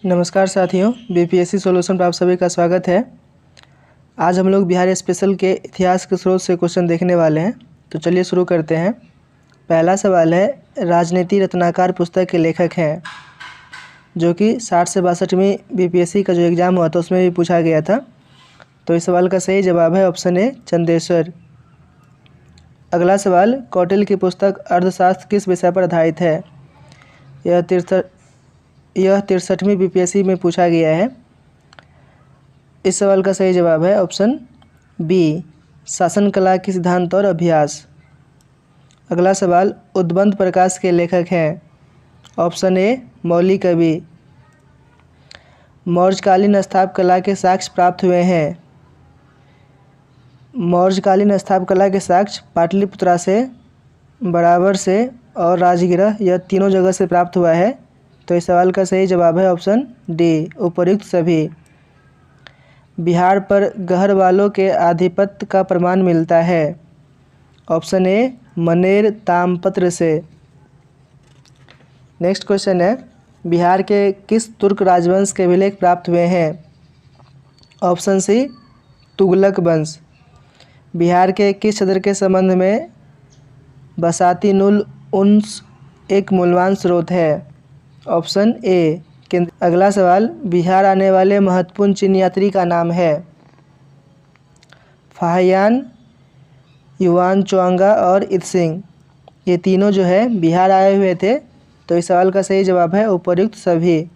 नमस्कार साथियों, BPSC solution पर आप सभी का स्वागत है। आज हम लोग बिहार स्पेशल के इतिहास के स्रोत से क्वेश्चन देखने वाले हैं। तो चलिए शुरू करते हैं। पहला सवाल है, राजनीति रत्नाकर पुस्तक के लेखक हैं, जो कि 60 से 62वीं बीपीएससी का जो एग्ज़ाम हुआ था उसमें भी पूछा गया था। तो इस सवाल का सही जवाब है ऑप्शन ए, चंदेश्वर। अगला सवाल, कौटिल्य की पुस्तक अर्थशास्त्र किस विषय पर आधारित है? यह 63वीं बीपीएससी में पूछा गया है। इस सवाल का सही जवाब है ऑप्शन बी, शासन कला की सिद्धांत और अभ्यास। अगला सवाल, उद्बंध प्रकाश के लेखक हैं? ऑप्शन ए, मौली कवि। मौर्यकालीन स्थापकला के साक्ष्य प्राप्त हुए हैं? मौर्यकालीन स्थापकला के साक्ष्य पाटलिपुत्रा से, बराबर से और राजगृह, यह तीनों जगह से प्राप्त हुआ है। तो इस सवाल का सही जवाब है ऑप्शन डी, उपर्युक्त सभी। बिहार पर गहरवालों के आधिपत्य का प्रमाण मिलता है? ऑप्शन ए, मनेर ताम्रपत्र से। नेक्स्ट क्वेश्चन है, बिहार के किस तुर्क राजवंश के अभिलेख प्राप्त हुए हैं? ऑप्शन सी, तुगलक वंश। बिहार के किस सदर के संबंध में बसाती-नुल उन्स एक मूल्यवान स्रोत है? ऑप्शन ए, केंद्र। अगला सवाल, बिहार आने वाले महत्वपूर्ण चीन यात्री का नाम है? फाहियान, युआन चुआंगा और इत्सिंग। ये तीनों जो है बिहार आए हुए थे। तो इस सवाल का सही जवाब है उपर्युक्त सभी।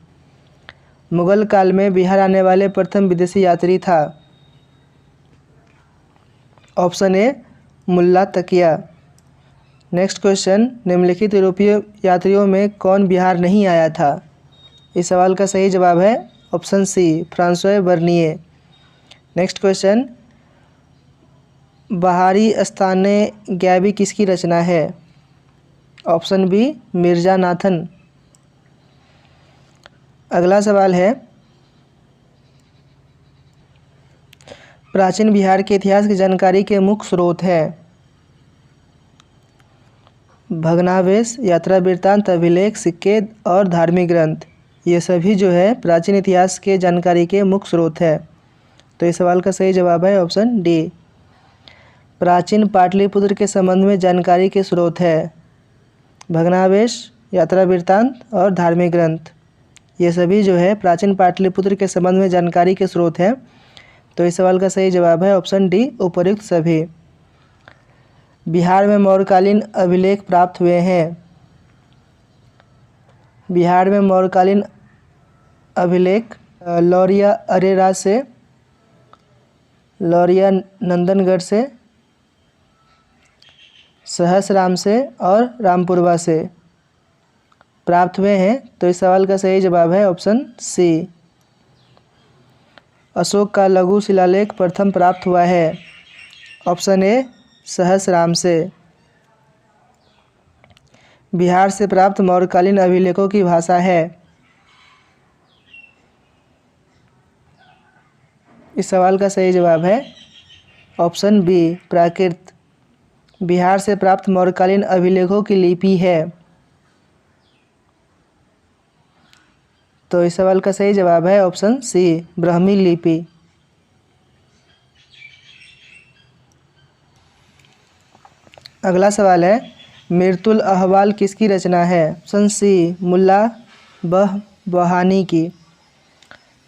मुगल काल में बिहार आने वाले प्रथम विदेशी यात्री था? ऑप्शन ए, मुल्ला तकिया। नेक्स्ट क्वेश्चन, निम्नलिखित यूरोपीय यात्रियों में कौन बिहार नहीं आया था? इस सवाल का सही जवाब है option C, Francois Bernier. Next question, Baharistan Ghaybi किसकी रचना है? Option B, Mirza Nathan. अगला सवाल है, प्राचीन बिहार के इतिहास की जानकारी के मुख्य स्रोत हैं? भग्नावशेष, यात्रा वृत्तांत, अभिलेख, सिक्के और धार्मिक ग्रंथ। ये सभी जो है प्राचीन इतिहास के जानकारी के मुख्य स्रोत है। तो इस सवाल का सही जवाब है ऑप्शन डी। प्राचीन पाटलिपुत्र के संबंध में जानकारी के स्रोत है भग्नावशेष, यात्रा वृत्तांत और धार्मिक ग्रंथ। ये सभी जो है प्राचीन पाटलिपुत्र के संबंध में जानकारी के स्रोत हैं। तो इस सवाल का सही जवाब है ऑप्शन डी, उपर्युक्त सभी। बिहार में मौर्यकालीन अभिलेख प्राप्त हुए हैं? बिहार में मौर्यकालीन अभिलेख लौरिया अरेरा से, लौरिया नंदनगढ़ से, सहसराम से और रामपुरवा से प्राप्त हुए हैं। तो इस सवाल का सही जवाब है ऑप्शन सी। अशोक का लघु शिलालेख प्रथम प्राप्त हुआ है? ऑप्शन ए, सहसराम से। बिहार से प्राप्त मौर्यकालीन अभिलेखों की भाषा है? इस सवाल का सही जवाब है ऑप्शन बी, प्राकृत। बिहार से प्राप्त मौर्यकालीन अभिलेखों की लिपि है? तो इस सवाल का सही जवाब है ऑप्शन सी, ब्राह्मी लिपि। अगला सवाल है, मिर्तुल अहवाल किसकी रचना है? ऑप्शन सी, मुल्ला बहानी की।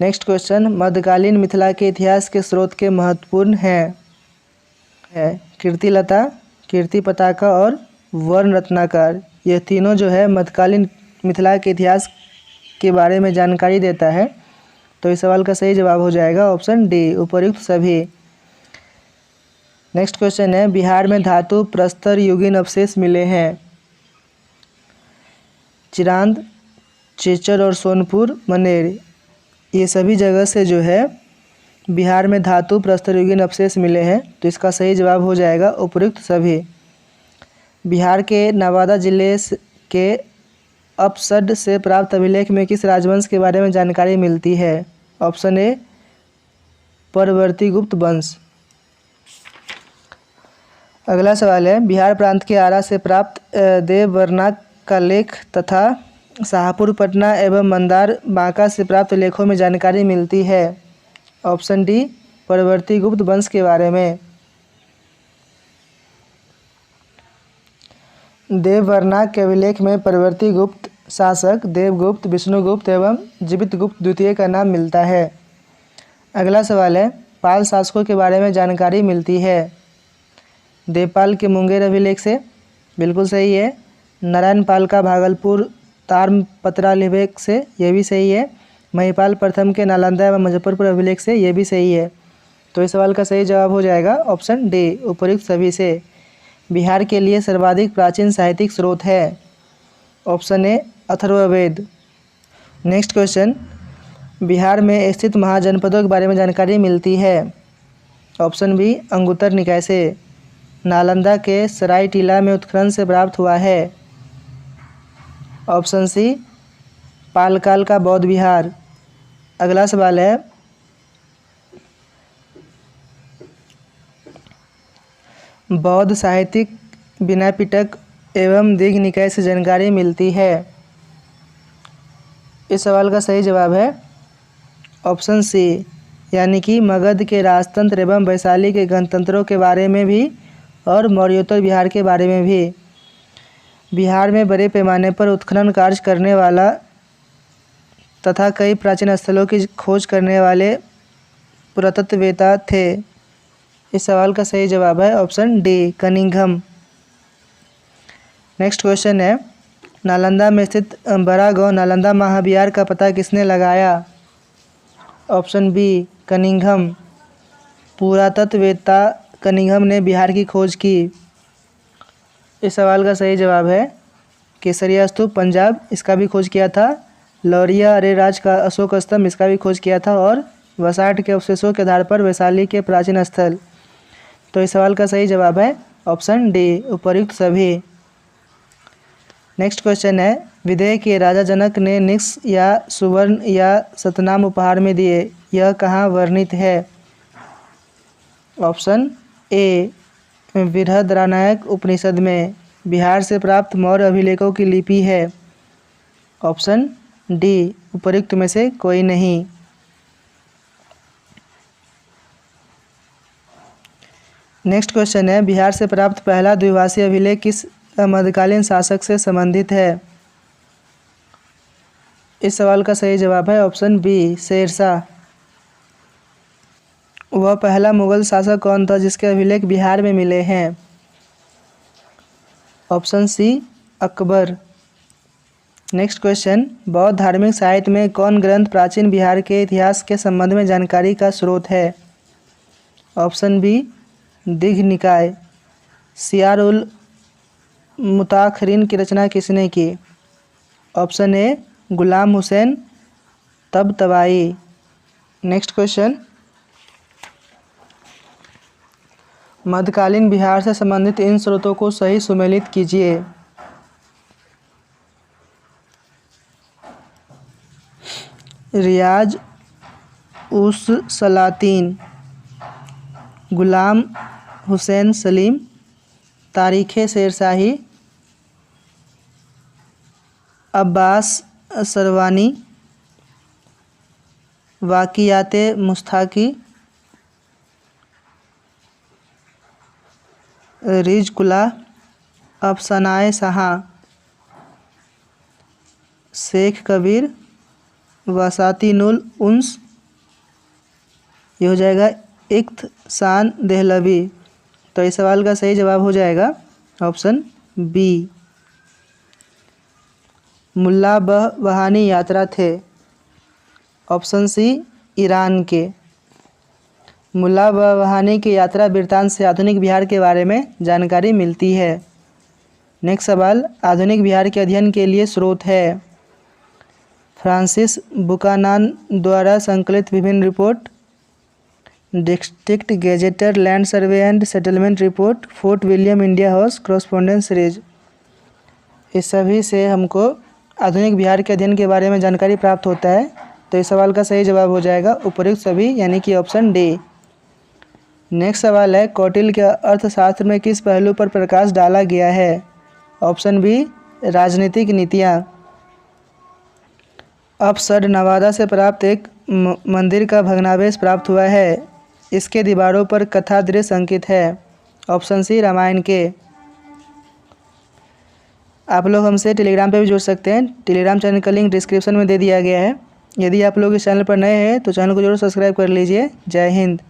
नेक्स्ट क्वेश्चन, मध्यकालीन मिथिला के इतिहास के स्रोत के महत्वपूर्ण हैं? कीर्तिलता, कीर्ति पताका और वर्ण रत्नाकर। ये तीनों जो है मध्यकालीन मिथिला के इतिहास के बारे में जानकारी देता है। तो इस सवाल का सही जवाब हो जाएगा ऑप्शन डी, उपर्युक्त सभी। नेक्स्ट क्वेश्चन है, बिहार में धातु प्रस्तर युगीन अवशेष मिले हैं? चिरांद, चेचर और सोनपुर, मनेर, ये सभी जगह से जो है बिहार में धातु प्रस्तर युगीन अवशेष मिले हैं। तो इसका सही जवाब हो जाएगा उपर्युक्त सभी। बिहार के नवादा जिले के अपसड से प्राप्त अभिलेख में किस राजवंश के बारे में जानकारी मिलती है? ऑप्शन ए, परवर्ती गुप्त वंश। अगला सवाल है, बिहार प्रांत के आरा से प्राप्त देववर्णा का लेख तथा शाहपुर पटना एवं मंदार बांका से प्राप्त लेखों में जानकारी मिलती है? ऑप्शन डी, परवर्ती गुप्त वंश के बारे में। देववर्णा के अभिलेख में परवर्ती गुप्त शासक देवगुप्त, विष्णुगुप्त एवं जीवितगुप्त द्वितीय का नाम मिलता है। अगला सवाल है, पाल शासकों के बारे में जानकारी मिलती है? देवपाल के मुंगेर अभिलेख से, बिल्कुल सही है। नारायण पाल का भागलपुर ताम्रपत्र अभिलेख से, यह भी सही है। महिपाल प्रथम के नालंदा एवं मुजफ्फरपुर अभिलेख से, यह भी सही है। तो इस सवाल का सही जवाब हो जाएगा ऑप्शन डी, उपर्युक्त सभी से। बिहार के लिए सर्वाधिक प्राचीन साहित्यिक स्रोत है? Option A, Atharvaveda. Next question, Bihar में स्थित महाजनपदों के बारे में जानकारी मिलती है? ऑप्शन बी, अंगुत्तर निकाय से। नालंदा के सरायटीला में उत्खनन से प्राप्त हुआ है? ऑप्शन सी, पालकाल का बौद्ध विहार। अगला सवाल है, बौद्ध साहित्यिक विनय पिटक एवं दीघ निकाय से जानकारी मिलती है? इस सवाल का सही जवाब है ऑप्शन सी, यानी कि मगध के राजतंत्र एवं वैशाली के गणतंत्रों के बारे में भी और मौर्योत्तर बिहार के बारे में भी। बिहार में बड़े पैमाने पर उत्खनन कार्य करने वाला तथा कई प्राचीन स्थलों की खोज करने वाले पुरातत्ववेत्ता थे। इस सवाल का सही जवाब है option D, Cunningham. Next question है, नालंदा में स्थित बड़ा गांव नालंदा महाविहार का पता किसने लगाया? Option B, Cunningham. पुरातत्ववेत्ता कनिंघम ने बिहार की खोज की। इस सवाल का सही जवाब है केसरिया स्तूप, पंजाब, इसका भी खोज किया था। लौरिया अरेराज का अशोक स्तंभ, इसका भी खोज किया था। और वसाठ के अवशेषों के आधार पर वैशाली के प्राचीन स्थल। तो इस सवाल का सही जवाब है ऑप्शन डी, उपर्युक्त सभी। नेक्स्ट क्वेश्चन है, विदेह के राजा जनक ने निक्ष या सुवर्ण या सतनाम उपहार में दिए, यह कहाँ वर्णित है? ऑप्शन ए, बृहद्रनायक उपनिषद में। बिहार से प्राप्त मौर्य अभिलेखों की लिपि है? ऑप्शन डी, उपर्युक्त में से कोई नहीं। नेक्स्ट क्वेश्चन है, बिहार से प्राप्त पहला द्विभाषी अभिलेख किस मध्यकालीन शासक से संबंधित है? इस सवाल का सही जवाब है ऑप्शन बी, शेरशाह। वह पहला मुगल शासक कौन था जिसके अभिलेख बिहार में मिले हैं? Option C, Akbar. Next question, बौद्ध धार्मिक साहित्य में कौन ग्रंथ प्राचीन बिहार के इतिहास के संबंध में जानकारी का स्रोत है? ऑप्शन बी, दीघ निकाय। सियार उल मुताखरीन की रचना किसने की? Option A, Ghulam Hussain Tabatabai. Next question, मध्यकालीन बिहार से संबंधित इन स्रोतों को सही सुमेलित कीजिए। रियाज उस सलातीन, गुलाम हुसैन सलीम, तारीख़े शेरशाही, अब्बास सरवानी, वाक़ियाते मुस्ताकी, रिजकुल्ला, अफसानाए शाह, शेख कबीर, वसातिनुल उन्स, ये हो जाएगा इख्तिसान देहलवी। तो इस सवाल का सही जवाब हो जाएगा ऑप्शन बी, मुल्ला बहानी यात्रा थे। ऑप्शन सी, ईरान के। मुल्ला बहानी की यात्रा वृत्तांत से आधुनिक बिहार के बारे में जानकारी मिलती है। नेक्स्ट सवाल, आधुनिक बिहार के अध्ययन के लिए स्रोत है? फ्रांसिस बुकानान द्वारा संकलित विभिन्न report, district gazetteer, land survey and settlement report, Fort William India House correspondence series. इस सभी से हमको आधुनिक बिहार के अध्ययन के बारे में जानकारी प्राप्त होता है। तो इस सवाल का सही जवाब हो जाएगा उपर्युक्त सभी, यानी कि ऑप्शन डी। नेक्स्ट सवाल है, कौटिल्य के अर्थशास्त्र में किस पहलू पर प्रकाश डाला गया है? ऑप्शन बी, राजनीतिक नीतियाँ। अफसड नवादा से प्राप्त एक मंदिर का भग्नावशेष प्राप्त हुआ है। इसके दीवारों पर कथा दृश्य अंकित है। ऑप्शन सी रामायण के। आप लोग हमसे टेलीग्राम पे भी जुड़ सकते हैं। टेलीग्राम चैनल का लिंक डिस्क्रिप्शन में दे दिया गया है। यदि आप लोग इस चैनल पर नए हैं तो चैनल को जरूर सब्सक्राइब कर लीजिए। जय हिंद।